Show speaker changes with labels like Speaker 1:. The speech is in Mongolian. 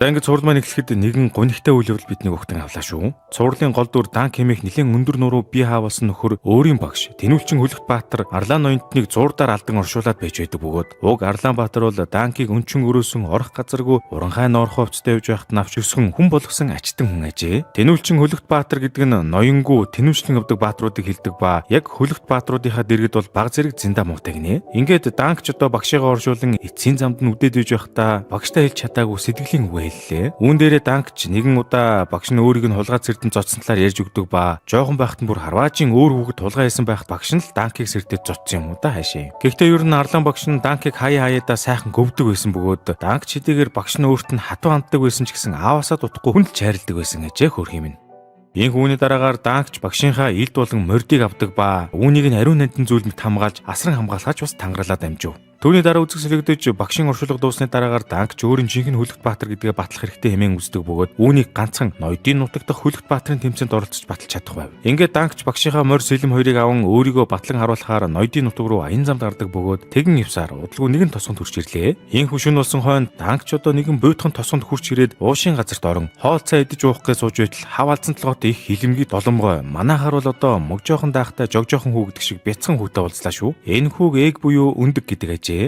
Speaker 1: За ингээд цуврал маань эхлэхэд нэгэн гонигтай үйл явдал бидний өгтөн авлаа шүү. Цувралын гол дүр Дан хэмээх нэлээд өндөр нуруу бие хаавалсан нөхөр өөрийн багш Тэнүүлчин Хөлөгт Баатар Арлаан ноёнтныг зуурдаар алдан оршуулад байж байдаг бөгөөд уг Арлаан Баатар бол Данкийг өнчин өрөөсөн орох газаргүй уранхай норхоо хувцтай явж байхад навч өсгөн хүн болгосон ачтан хүн ажээ. Тэнүүлчин Хөлөгт Баатар гэдэг нь ноёнгуу тэнүүлчлэн авдаг баатруудыг хэлдэг ба яг Хөлөгт баатруудынхаа дэргэд бол баг зэрэг зиндаа муутай гинэ. Ингээд Данкч одоо багшигаа оршуулан эцсийн замд нь үдээд иж байхдаа багштай хэлж чадаагүй сэтгэлийн үгээ хэллээ. Үүн дээрээ Данкч нэгэн удаа багш нь өөрийг нь хулгай цэрдэн зодсон талаар ярьж өгдөг ба жоохон байхад нь бүр харваажийн өөр хүүхэд хулгай хийсэн байхад багш нь л Данкийг сэрдээд зодсон юм уу да хаашаа. Гэхдээ ер нь Арлаан багш нь Данкийг хаяадаа сайхан гөвдөг байсан бөгөөд Данкч хэдийгээр багш нь өөрт нь хатуу ханддаг байсан ч гэсэн ааваасаа дутхгүй хүнд чайрладаг байсан гэжээ хөрх юм. Ийм үүний дараагаар Данкч багшийнхаа илд болон мордыг авдаг ба үүнийг нь ариун нандин зүйлмэд хамгаалж асран хамгаалгаач бас тангаралаад амжив. Түүний дараа үзэгсэлэгдэж багшийн оршуулга дуусны дараагаар Данкч өөрийн жинхэнэ Хөлөгт Баатар гэдгээ батлах хэрэгтэй хэмээн үздэг бөгөөд үүнийг ганцхан ноёдын нутаг дахь Хөлөгт Баатарын тэмцээнд оролцож баталж чадах байв. Ингээд Данкч багшийнхаа морь сэлэм хоёрыг аван өөрийгөө батлан харуулахаар ноёдын нутаг руу аян замд гардаг бөгөөд тэгэн явсаар удалгүй нэгэн тосгонд хурж ирлээ. Ийм хөшүүн болсон хойно Данкч одоо нэгэн буйтхан тосгонд хурж ирээд уушийн газарт орон хоол цай идэж уух гэж сууж байтал хав алзан толгойд их хилэмгий доломгой манайхаар бол одоо мөг жоохон даахтай жог жоохон хүү гэдэг шиг бяцхан хүүтэй уулзлаа шүү. Энэ хүүг ээг буюу өндөг гэдэг ажээ.